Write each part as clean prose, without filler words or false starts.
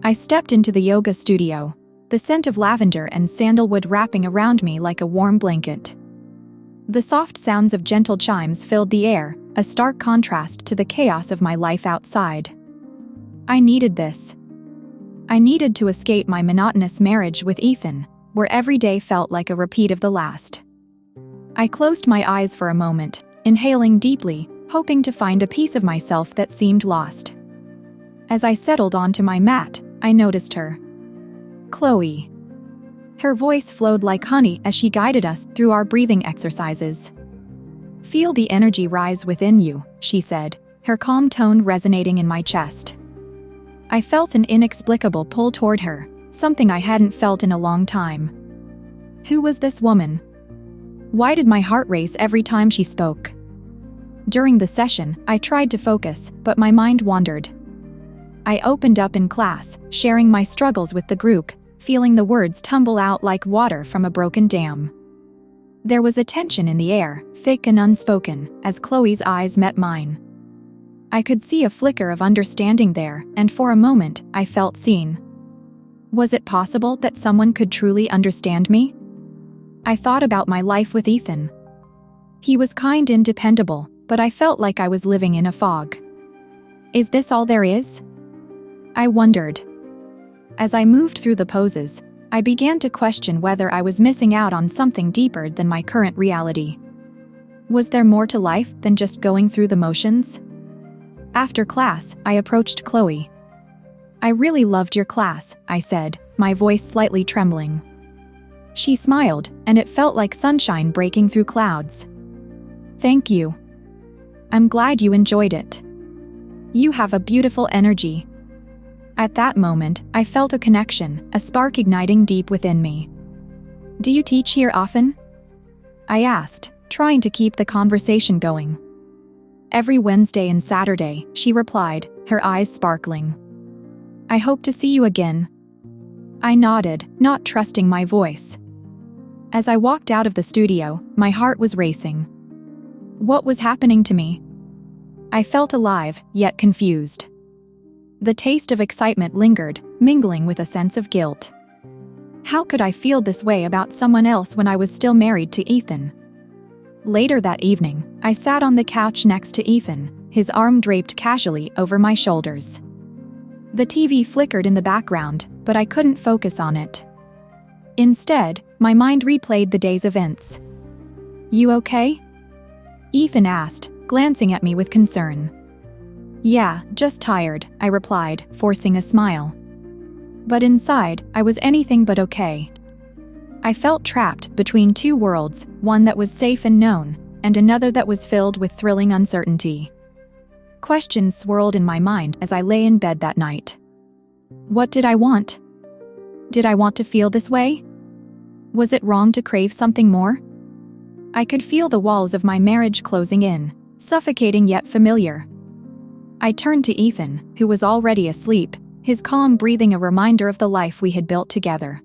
I stepped into the yoga studio, the scent of lavender and sandalwood wrapping around me like a warm blanket. The soft sounds of gentle chimes filled the air, a stark contrast to the chaos of my life outside. I needed this. I needed to escape my monotonous marriage with Ethan, where every day felt like a repeat of the last. I closed my eyes for a moment, inhaling deeply, hoping to find a piece of myself that seemed lost. As I settled onto my mat, I noticed her. Chloe. Her voice flowed like honey as she guided us through our breathing exercises. "Feel the energy rise within you," she said, her calm tone resonating in my chest. I felt an inexplicable pull toward her, something I hadn't felt in a long time. Who was this woman? Why did my heart race every time she spoke? During the session, I tried to focus, but my mind wandered. I opened up in class, sharing my struggles with the group, feeling the words tumble out like water from a broken dam. There was a tension in the air, thick and unspoken, as Chloe's eyes met mine. I could see a flicker of understanding there, and for a moment, I felt seen. Was it possible that someone could truly understand me? I thought about my life with Ethan. He was kind and dependable, but I felt like I was living in a fog. Is this all there is? I wondered. As I moved through the poses, I began to question whether I was missing out on something deeper than my current reality. Was there more to life than just going through the motions? After class, I approached Chloe. "I really loved your class," I said, my voice slightly trembling. She smiled, and it felt like sunshine breaking through clouds. "Thank you. I'm glad you enjoyed it. You have a beautiful energy." At that moment, I felt a connection, a spark igniting deep within me. "Do you teach here often?" I asked, trying to keep the conversation going. "Every Wednesday and Saturday," she replied, her eyes sparkling. "I hope to see you again." I nodded, not trusting my voice. As I walked out of the studio, my heart was racing. What was happening to me? I felt alive, yet confused. The taste of excitement lingered, mingling with a sense of guilt. How could I feel this way about someone else when I was still married to Ethan? Later that evening, I sat on the couch next to Ethan, his arm draped casually over my shoulders. The TV flickered in the background, but I couldn't focus on it. Instead, my mind replayed the day's events. "You okay?" Ethan asked, glancing at me with concern. "Yeah, just tired," I replied, forcing a smile. But inside, I was anything but okay. I felt trapped between two worlds, one that was safe and known, and another that was filled with thrilling uncertainty. Questions swirled in my mind as I lay in bed that night. What did I want? Did I want to feel this way? Was it wrong to crave something more? I could feel the walls of my marriage closing in, suffocating yet familiar. I turned to Ethan, who was already asleep, his calm breathing a reminder of the life we had built together.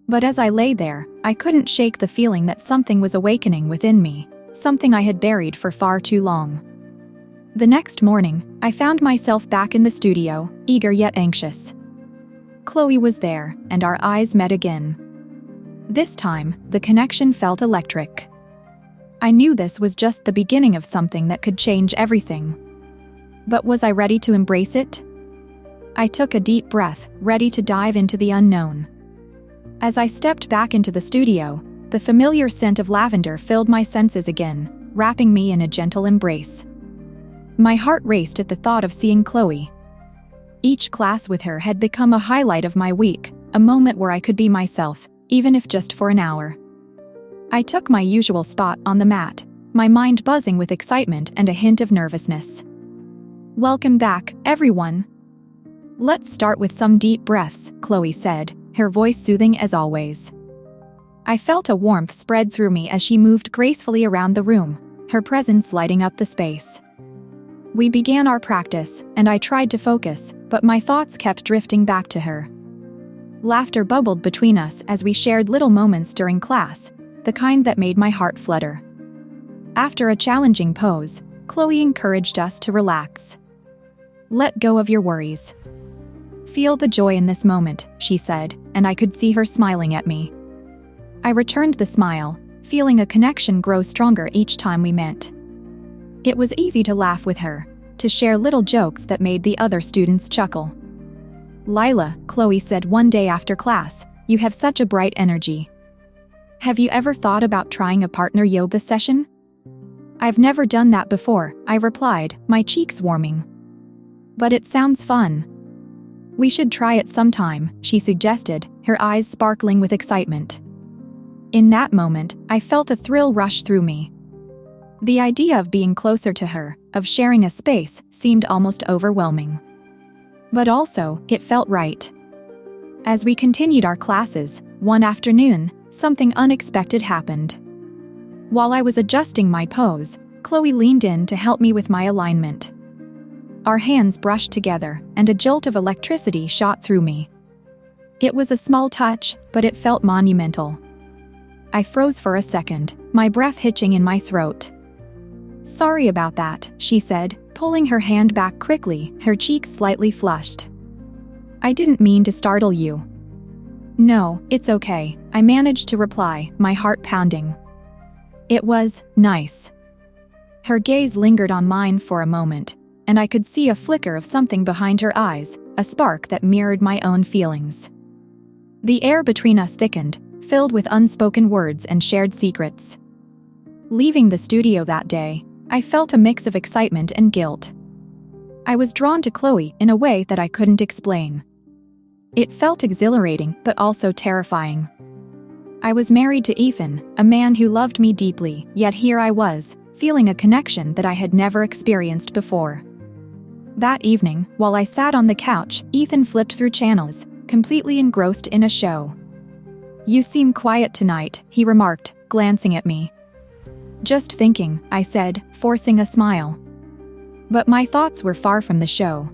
But as I lay there, I couldn't shake the feeling that something was awakening within me, something I had buried for far too long. The next morning, I found myself back in the studio, eager yet anxious. Chloe was there, and our eyes met again. This time, the connection felt electric. I knew this was just the beginning of something that could change everything. But was I ready to embrace it? I took a deep breath, ready to dive into the unknown. As I stepped back into the studio, the familiar scent of lavender filled my senses again, wrapping me in a gentle embrace. My heart raced at the thought of seeing Chloe. Each class with her had become a highlight of my week, a moment where I could be myself, even if just for an hour. I took my usual spot on the mat, my mind buzzing with excitement and a hint of nervousness. "Welcome back, everyone. Let's start with some deep breaths," Chloe said, her voice soothing as always. I felt a warmth spread through me as she moved gracefully around the room, her presence lighting up the space. We began our practice, and I tried to focus, but my thoughts kept drifting back to her. Laughter bubbled between us as we shared little moments during class, the kind that made my heart flutter. After a challenging pose, Chloe encouraged us to relax. "Let go of your worries. Feel the joy in this moment, she said, and I could see her smiling at me. I returned the smile, feeling a connection grow stronger each time we met. It was easy to laugh with her, to share little jokes that made the other students chuckle. "Lila," Chloe said one day after class, "you have such a bright energy. Have you ever thought about trying a partner yoga session?" "I've never done that before," I replied, my cheeks warming. "But it sounds fun." "We should try it sometime," she suggested, her eyes sparkling with excitement. In that moment, I felt a thrill rush through me. The idea of being closer to her, of sharing a space, seemed almost overwhelming. But also, it felt right. As we continued our classes, one afternoon, something unexpected happened. While I was adjusting my pose, Chloe leaned in to help me with my alignment. Our hands brushed together, and a jolt of electricity shot through me. It was a small touch, but it felt monumental. I froze for a second, my breath hitching in my throat. "Sorry about that," she said, pulling her hand back quickly, her cheeks slightly flushed. "I didn't mean to startle you." "No, it's okay," I managed to reply, my heart pounding. "It was nice." Her gaze lingered on mine for a moment, and I could see a flicker of something behind her eyes, a spark that mirrored my own feelings. The air between us thickened, filled with unspoken words and shared secrets. Leaving the studio that day, I felt a mix of excitement and guilt. I was drawn to Chloe in a way that I couldn't explain. It felt exhilarating but also terrifying. I was married to Ethan, a man who loved me deeply, yet here I was, feeling a connection that I had never experienced before. That evening, while I sat on the couch, Ethan flipped through channels, completely engrossed in a show. "You seem quiet tonight," he remarked, glancing at me. "Just thinking," I said, forcing a smile. But my thoughts were far from the show.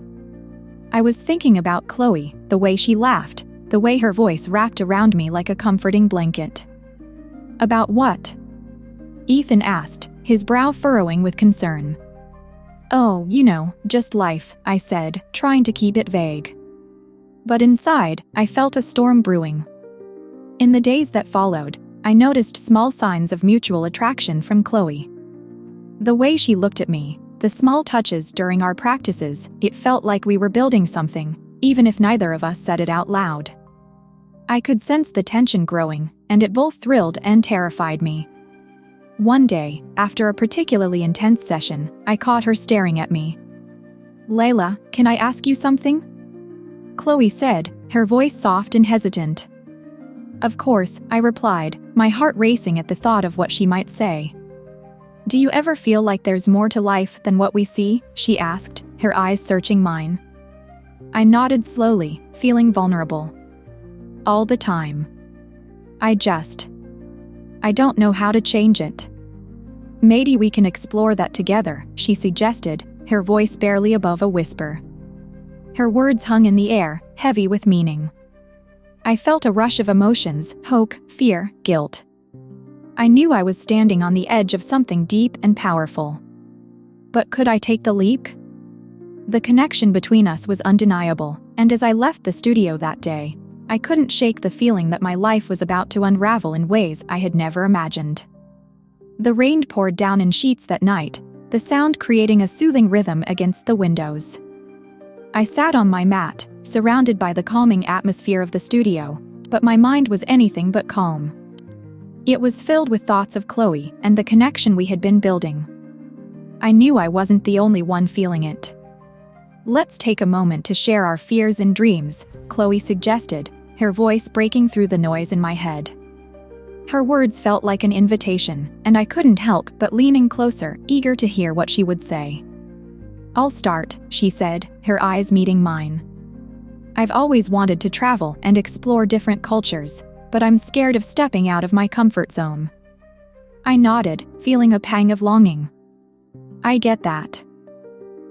I was thinking about Chloe, the way she laughed, the way her voice wrapped around me like a comforting blanket. "About what?" Ethan asked, his brow furrowing with concern. "Oh, just life," I said, trying to keep it vague. But inside, I felt a storm brewing. In the days that followed, I noticed small signs of mutual attraction from Chloe. The way she looked at me, the small touches during our practices, it felt like we were building something, even if neither of us said it out loud. I could sense the tension growing, and it both thrilled and terrified me. One day, after a particularly intense session, I caught her staring at me. "Layla, can I ask you something?" Chloe said, her voice soft and hesitant. "Of course," I replied, my heart racing at the thought of what she might say. "Do you ever feel like there's more to life than what we see?" she asked, her eyes searching mine. I nodded slowly, feeling vulnerable. "All the time. I don't know how to change it." "Maybe we can explore that together," she suggested, her voice barely above a whisper. Her words hung in the air, heavy with meaning. I felt a rush of emotions, hope, fear, guilt. I knew I was standing on the edge of something deep and powerful. But could I take the leap? The connection between us was undeniable, and as I left the studio that day, I couldn't shake the feeling that my life was about to unravel in ways I had never imagined. The rain poured down in sheets that night, the sound creating a soothing rhythm against the windows. I sat on my mat, surrounded by the calming atmosphere of the studio, but my mind was anything but calm. It was filled with thoughts of Chloe and the connection we had been building. I knew I wasn't the only one feeling it. "Let's take a moment to share our fears and dreams," Chloe suggested, her voice breaking through the noise in my head. Her words felt like an invitation, and I couldn't help but leaning closer, eager to hear what she would say. "I'll start," she said, her eyes meeting mine. "I've always wanted to travel and explore different cultures, but I'm scared of stepping out of my comfort zone." I nodded, feeling a pang of longing. "I get that.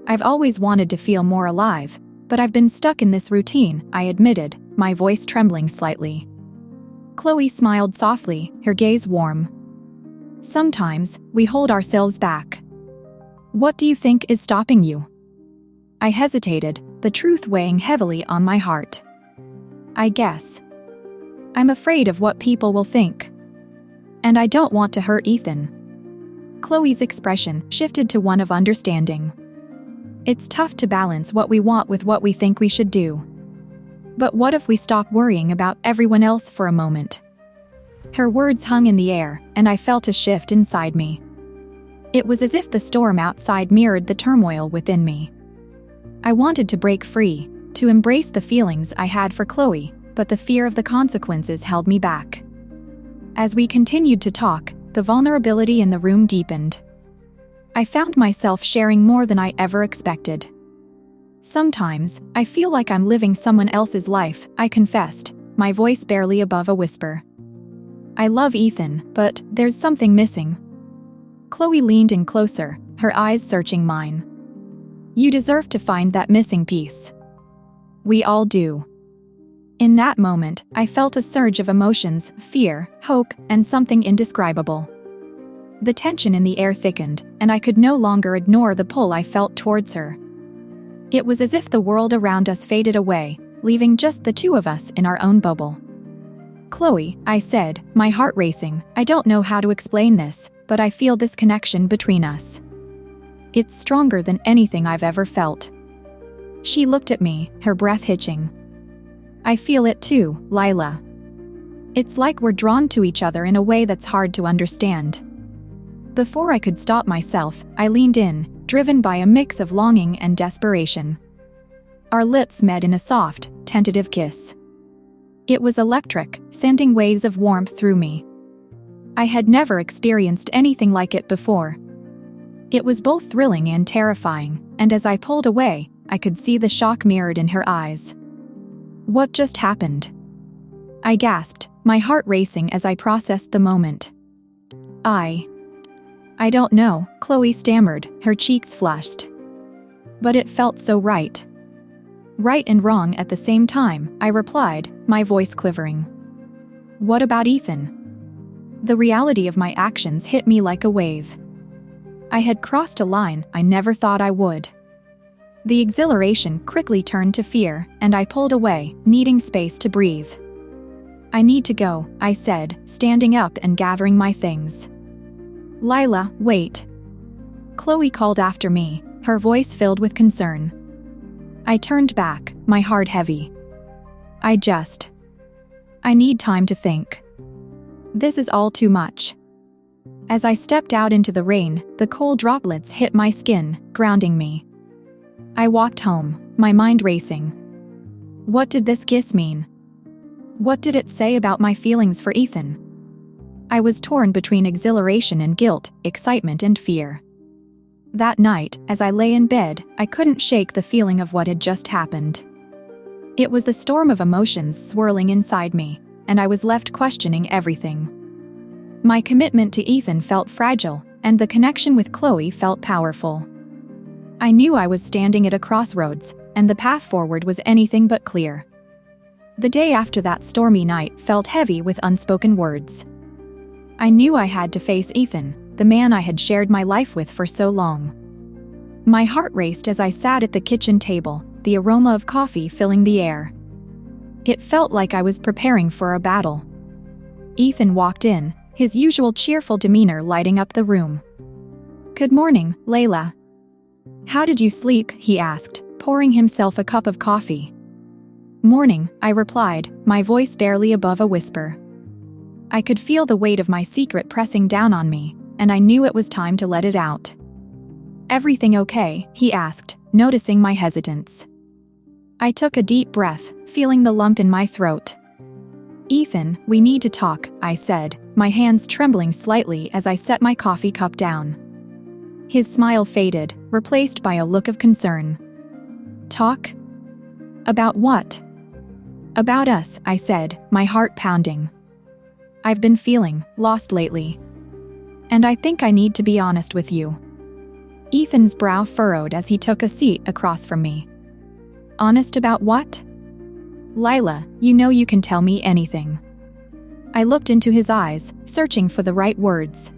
I've always wanted to feel more alive, but I've been stuck in this routine," I admitted, my voice trembling slightly. Chloe smiled softly, her gaze warm. "Sometimes, we hold ourselves back. What do you think is stopping you?" I hesitated, the truth weighing heavily on my heart. I guess. I'm afraid of what people will think. And I don't want to hurt Ethan. Chloe's expression shifted to one of understanding. It's tough to balance what we want with what we think we should do. But what if we stop worrying about everyone else for a moment? Her words hung in the air, and I felt a shift inside me. It was as if the storm outside mirrored the turmoil within me. I wanted to break free, to embrace the feelings I had for Chloe, but the fear of the consequences held me back. As we continued to talk, the vulnerability in the room deepened. I found myself sharing more than I ever expected. Sometimes, I feel like I'm living someone else's life, I confessed, my voice barely above a whisper. I love Ethan, but there's something missing. Chloe leaned in closer, her eyes searching mine. You deserve to find that missing piece. We all do. In that moment, I felt a surge of emotions, fear, hope, and something indescribable. The tension in the air thickened, and I could no longer ignore the pull I felt towards her. It was as if the world around us faded away, leaving just the two of us in our own bubble. Chloe, I said, my heart racing, I don't know how to explain this, but I feel this connection between us. It's stronger than anything I've ever felt. She looked at me, her breath hitching. I feel it too, Lila. It's like we're drawn to each other in a way that's hard to understand. Before I could stop myself, I leaned in, driven by a mix of longing and desperation. Our lips met in a soft, tentative kiss. It was electric, sending waves of warmth through me. I had never experienced anything like it before. It was both thrilling and terrifying, and as I pulled away, I could see the shock mirrored in her eyes. What just happened? I gasped, my heart racing as I processed the moment. I don't know, Chloe stammered, her cheeks flushed. But it felt so right. Right and wrong at the same time, I replied, my voice quivering. What about Ethan? The reality of my actions hit me like a wave. I had crossed a line I never thought I would. The exhilaration quickly turned to fear, and I pulled away, needing space to breathe. I need to go, I said, standing up and gathering my things. Lila, wait. Chloe called after me, her voice filled with concern. I turned back, my heart heavy. I need time to think. This is all too much. As I stepped out into the rain, the cold droplets hit my skin, grounding me. I walked home, my mind racing. What did this kiss mean? What did it say about my feelings for Ethan? I was torn between exhilaration and guilt, excitement and fear. That night, as I lay in bed, I couldn't shake the feeling of what had just happened. It was the storm of emotions swirling inside me, and I was left questioning everything. My commitment to Ethan felt fragile, and the connection with Chloe felt powerful. I knew I was standing at a crossroads, and the path forward was anything but clear. The day after that stormy night felt heavy with unspoken words. I knew I had to face Ethan, the man I had shared my life with for so long. My heart raced as I sat at the kitchen table, the aroma of coffee filling the air. It felt like I was preparing for a battle. Ethan walked in, his usual cheerful demeanor lighting up the room. Good morning, Layla. How did you sleep? He asked, pouring himself a cup of coffee. Morning, I replied, my voice barely above a whisper. I could feel the weight of my secret pressing down on me, and I knew it was time to let it out. Everything okay? He asked, noticing my hesitance. I took a deep breath, feeling the lump in my throat. Ethan, we need to talk, I said, my hands trembling slightly as I set my coffee cup down. His smile faded, replaced by a look of concern. Talk? About what? About us, I said, my heart pounding. I've been feeling lost lately. And I think I need to be honest with you. Ethan's brow furrowed as he took a seat across from me. Honest about what? Lila, you know you can tell me anything. I looked into his eyes, searching for the right words.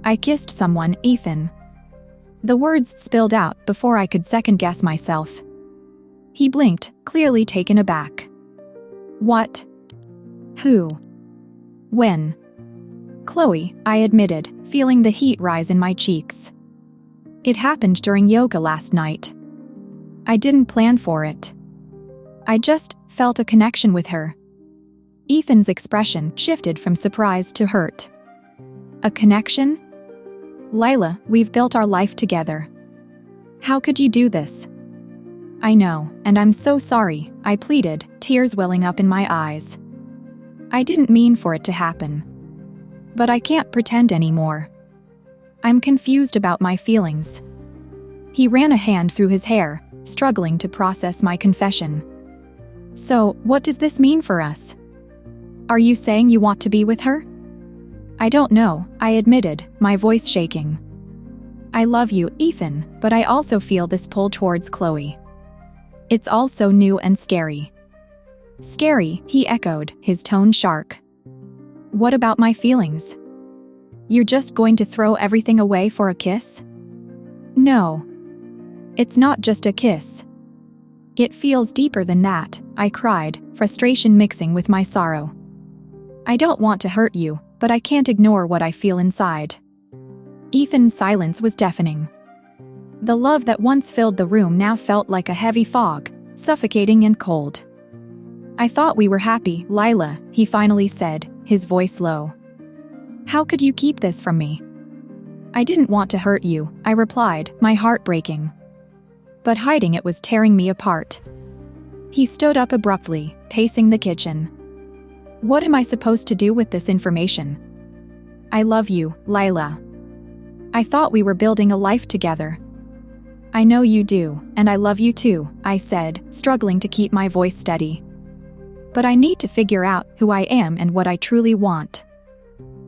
I kissed someone, Ethan. The words spilled out before I could second-guess myself. He blinked, clearly taken aback. What? Who? When? Chloe, I admitted, feeling the heat rise in my cheeks. It happened during yoga last night. I didn't plan for it. I just felt a connection with her. Ethan's expression shifted from surprise to hurt. A connection? Lila, we've built our life together. How could you do this? I know, and I'm so sorry, I pleaded, tears welling up in my eyes. I didn't mean for it to happen. But I can't pretend anymore. I'm confused about my feelings. He ran a hand through his hair, struggling to process my confession. So, what does this mean for us? Are you saying you want to be with her? I don't know, I admitted, my voice shaking. I love you, Ethan, but I also feel this pull towards Chloe. It's all so new and scary. Scary, he echoed, his tone sharp. What about my feelings? You're just going to throw everything away for a kiss? No. It's not just a kiss. It feels deeper than that, I cried, frustration mixing with my sorrow. I don't want to hurt you, but I can't ignore what I feel inside. Ethan's silence was deafening. The love that once filled the room now felt like a heavy fog, suffocating and cold. I thought we were happy, Lila, he finally said, his voice low. How could you keep this from me? I didn't want to hurt you, I replied, my heart breaking. But hiding it was tearing me apart. He stood up abruptly, pacing the kitchen. What am I supposed to do with this information? I love you, Lila. I thought we were building a life together. I know you do, and I love you too, I said, struggling to keep my voice steady. But I need to figure out who I am and what I truly want.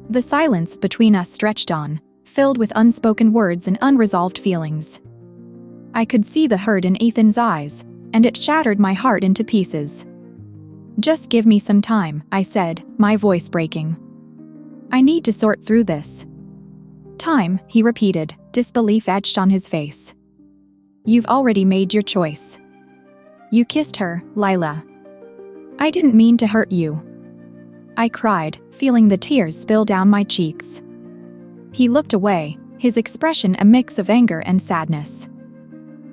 The silence between us stretched on, filled with unspoken words and unresolved feelings. I could see the hurt in Ethan's eyes, and it shattered my heart into pieces. Just give me some time, I said, my voice breaking. I need to sort through this. Time, he repeated, disbelief etched on his face. You've already made your choice. You kissed her, Lila. I didn't mean to hurt you. I cried, feeling the tears spill down my cheeks. He looked away, his expression a mix of anger and sadness.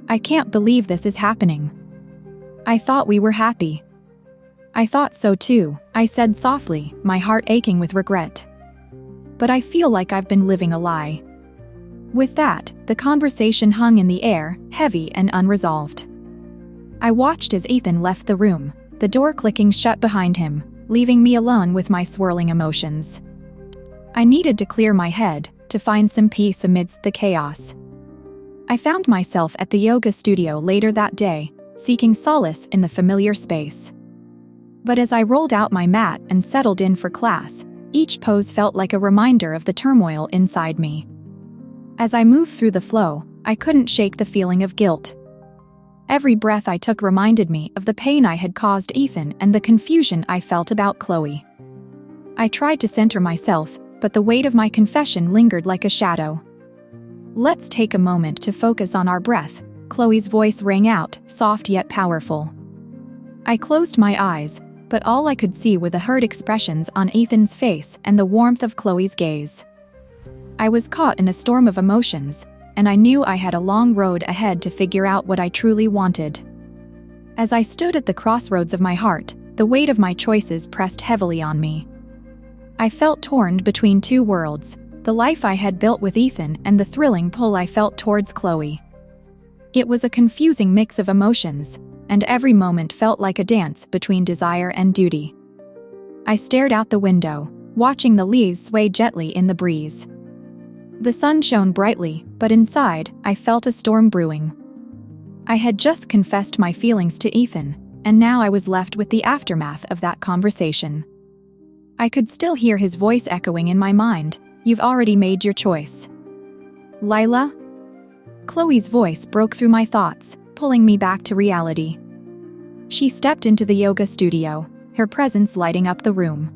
I can't believe this is happening. I thought we were happy. I thought so too, I said softly, my heart aching with regret. But I feel like I've been living a lie. With that, the conversation hung in the air, heavy and unresolved. I watched as Ethan left the room, the door clicking shut behind him, leaving me alone with my swirling emotions. I needed to clear my head, to find some peace amidst the chaos. I found myself at the yoga studio later that day, seeking solace in the familiar space. But as I rolled out my mat and settled in for class, each pose felt like a reminder of the turmoil inside me. As I moved through the flow, I couldn't shake the feeling of guilt. Every breath I took reminded me of the pain I had caused Ethan and the confusion I felt about Chloe. I tried to center myself, but the weight of my confession lingered like a shadow. Let's take a moment to focus on our breath, Chloe's voice rang out, soft yet powerful. I closed my eyes, but all I could see were the hurt expressions on Ethan's face and the warmth of Chloe's gaze. I was caught in a storm of emotions, and I knew I had a long road ahead to figure out what I truly wanted. As I stood at the crossroads of my heart, the weight of my choices pressed heavily on me. I felt torn between two worlds, the life I had built with Ethan and the thrilling pull I felt towards Chloe. It was a confusing mix of emotions, and every moment felt like a dance between desire and duty. I stared out the window, watching the leaves sway gently in the breeze. The sun shone brightly, but inside, I felt a storm brewing. I had just confessed my feelings to Ethan, and now I was left with the aftermath of that conversation. I could still hear his voice echoing in my mind, "You've already made your choice." Lila? Chloe's voice broke through my thoughts, pulling me back to reality. She stepped into the yoga studio, her presence lighting up the room.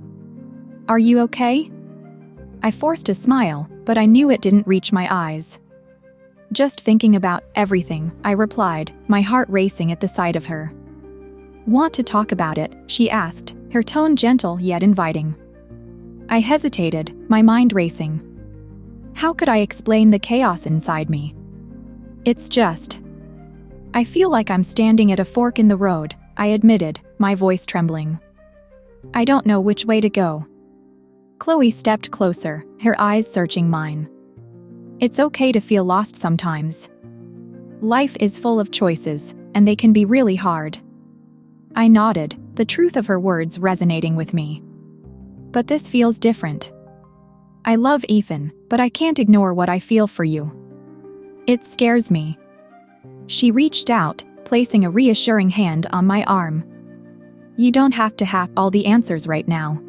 "Are you okay?" I forced a smile, but I knew it didn't reach my eyes. Just thinking about everything, I replied, my heart racing at the sight of her. Want to talk about it? She asked, her tone gentle yet inviting. I hesitated, my mind racing. How could I explain the chaos inside me? It's just. I feel like I'm standing at a fork in the road, I admitted, my voice trembling. I don't know which way to go. Chloe stepped closer, her eyes searching mine. It's okay to feel lost sometimes. Life is full of choices, and they can be really hard. I nodded, the truth of her words resonating with me. But this feels different. I love Ethan, but I can't ignore what I feel for you. It scares me. She reached out, placing a reassuring hand on my arm. You don't have to have all the answers right now.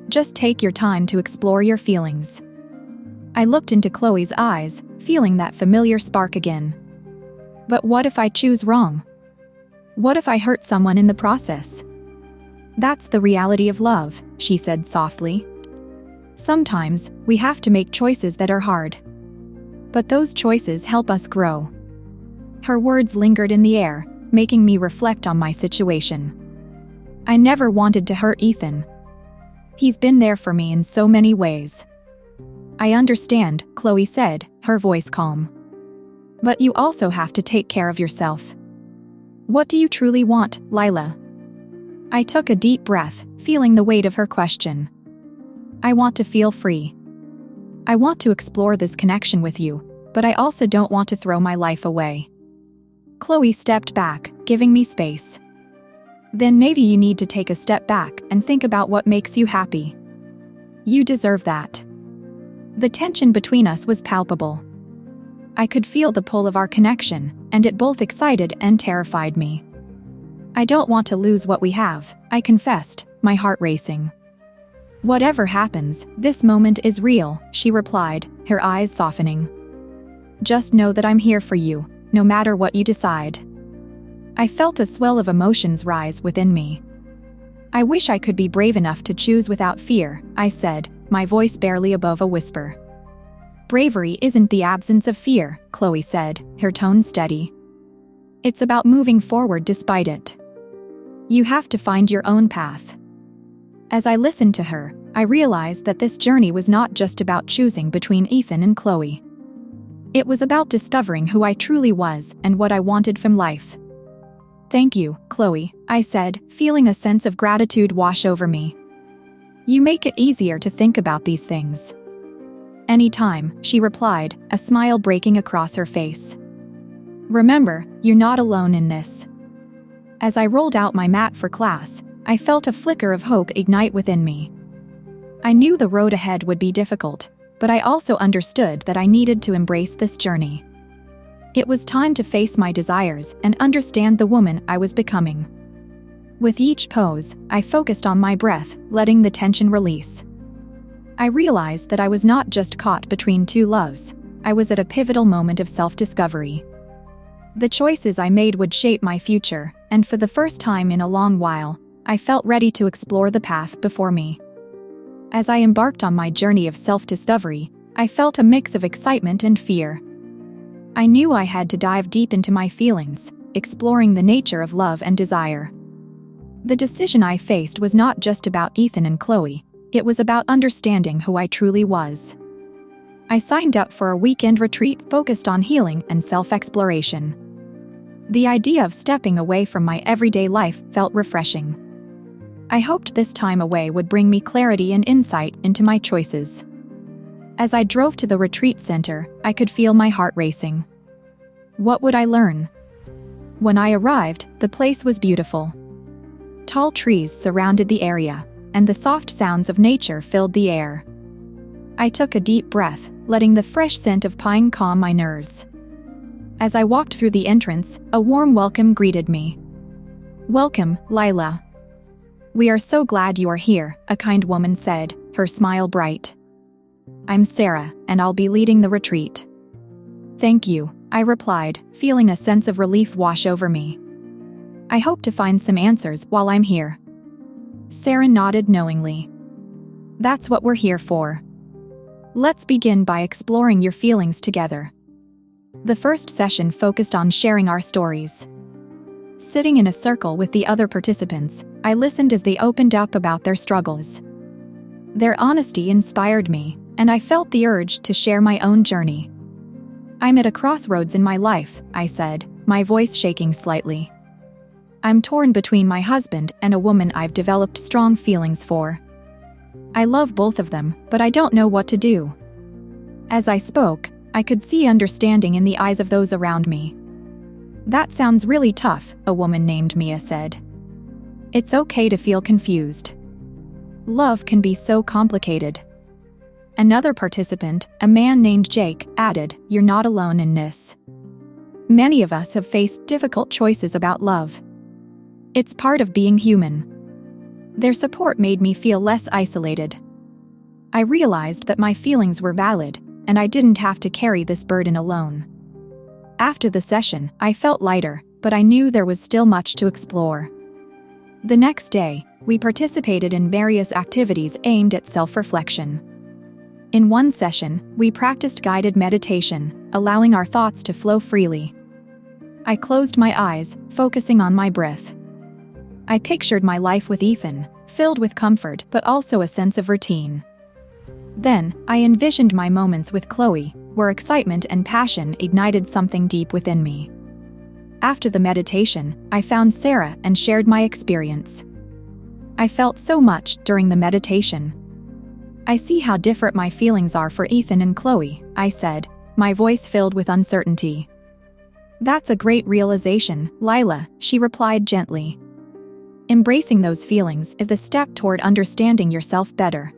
Just take your time to explore your feelings. I looked into Chloe's eyes, feeling that familiar spark again. But what if I choose wrong? What if I hurt someone in the process? That's the reality of love, she said softly. Sometimes, we have to make choices that are hard. But those choices help us grow. Her words lingered in the air, making me reflect on my situation. I never wanted to hurt Ethan. He's been there for me in so many ways. I understand, Chloe said, her voice calm. But you also have to take care of yourself. What do you truly want, Lila? I took a deep breath, feeling the weight of her question. I want to feel free. I want to explore this connection with you, but I also don't want to throw my life away. Chloe stepped back, giving me space. Then maybe you need to take a step back and think about what makes you happy. You deserve that. The tension between us was palpable. I could feel the pull of our connection, and it both excited and terrified me. I don't want to lose what we have, I confessed, my heart racing. Whatever happens, this moment is real, she replied, her eyes softening. Just know that I'm here for you, no matter what you decide. I felt a swell of emotions rise within me. I wish I could be brave enough to choose without fear, I said, my voice barely above a whisper. Bravery isn't the absence of fear, Chloe said, her tone steady. It's about moving forward despite it. You have to find your own path. As I listened to her, I realized that this journey was not just about choosing between Ethan and Chloe. It was about discovering who I truly was and what I wanted from life. Thank you, Chloe, I said, feeling a sense of gratitude wash over me. You make it easier to think about these things. Anytime, she replied, a smile breaking across her face. Remember, you're not alone in this. As I rolled out my mat for class, I felt a flicker of hope ignite within me. I knew the road ahead would be difficult, but I also understood that I needed to embrace this journey. It was time to face my desires and understand the woman I was becoming. With each pose, I focused on my breath, letting the tension release. I realized that I was not just caught between two loves, I was at a pivotal moment of self-discovery. The choices I made would shape my future, and for the first time in a long while, I felt ready to explore the path before me. As I embarked on my journey of self-discovery, I felt a mix of excitement and fear. I knew I had to dive deep into my feelings, exploring the nature of love and desire. The decision I faced was not just about Ethan and Chloe, it was about understanding who I truly was. I signed up for a weekend retreat focused on healing and self-exploration. The idea of stepping away from my everyday life felt refreshing. I hoped this time away would bring me clarity and insight into my choices. As I drove to the retreat center, I could feel my heart racing. What would I learn? When I arrived, the place was beautiful. Tall trees surrounded the area, and the soft sounds of nature filled the air. I took a deep breath, letting the fresh scent of pine calm my nerves. As I walked through the entrance, a warm welcome greeted me. Welcome, Lila. We are so glad you are here, a kind woman said, her smile bright. I'm Sarah, and I'll be leading the retreat. Thank you, I replied, feeling a sense of relief wash over me. I hope to find some answers while I'm here. Sarah nodded knowingly. That's what we're here for. Let's begin by exploring your feelings together. The first session focused on sharing our stories. Sitting in a circle with the other participants, I listened as they opened up about their struggles. Their honesty inspired me, and I felt the urge to share my own journey. "I'm at a crossroads in my life," I said, my voice shaking slightly. "I'm torn between my husband and a woman I've developed strong feelings for. I love both of them, but I don't know what to do." As I spoke, I could see understanding in the eyes of those around me. "That sounds really tough," a woman named Mia said. "It's okay to feel confused. Love can be so complicated." Another participant, a man named Jake, added, "You're not alone in this. Many of us have faced difficult choices about love. It's part of being human." Their support made me feel less isolated. I realized that my feelings were valid, and I didn't have to carry this burden alone. After the session, I felt lighter, but I knew there was still much to explore. The next day, we participated in various activities aimed at self-reflection. In one session, we practiced guided meditation, allowing our thoughts to flow freely. I closed my eyes, focusing on my breath. I pictured my life with Ethan, filled with comfort but also a sense of routine. Then, I envisioned my moments with Chloe, where excitement and passion ignited something deep within me. After the meditation, I found Sarah and shared my experience. I felt so much during the meditation. "I see how different my feelings are for Ethan and Chloe," I said, my voice filled with uncertainty. "That's a great realization, Lila," she replied gently. "Embracing those feelings is the step toward understanding yourself better."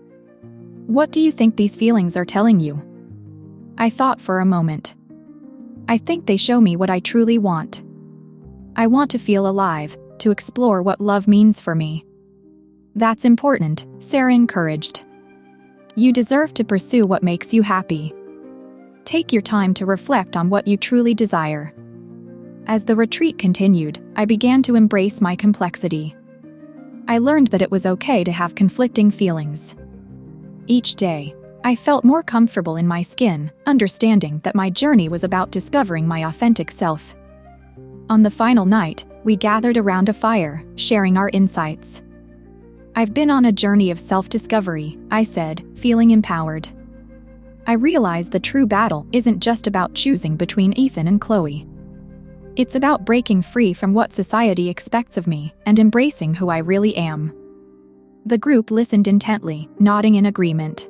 "What do you think these feelings are telling you?" I thought for a moment. "I think they show me what I truly want. I want to feel alive, to explore what love means for me." "That's important," Sarah encouraged. "You deserve to pursue what makes you happy. Take your time to reflect on what you truly desire." As the retreat continued, I began to embrace my complexity. I learned that it was okay to have conflicting feelings. Each day, I felt more comfortable in my skin, understanding that my journey was about discovering my authentic self. On the final night, we gathered around a fire, sharing our insights. "I've been on a journey of self-discovery," I said, feeling empowered. "I realized the true battle isn't just about choosing between Ethan and Chloe. It's about breaking free from what society expects of me and embracing who I really am." The group listened intently, nodding in agreement.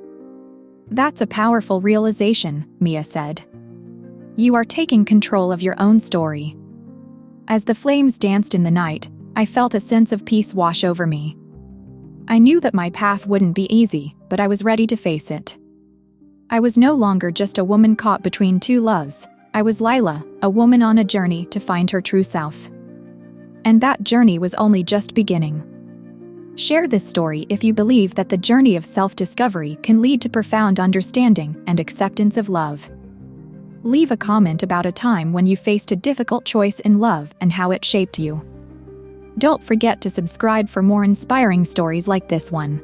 "That's a powerful realization," Mia said. "You are taking control of your own story." As the flames danced in the night, I felt a sense of peace wash over me. I knew that my path wouldn't be easy, but I was ready to face it. I was no longer just a woman caught between two loves. I was Lila, a woman on a journey to find her true self. And that journey was only just beginning. Share this story if you believe that the journey of self-discovery can lead to profound understanding and acceptance of love. Leave a comment about a time when you faced a difficult choice in love and how it shaped you. Don't forget to subscribe for more inspiring stories like this one.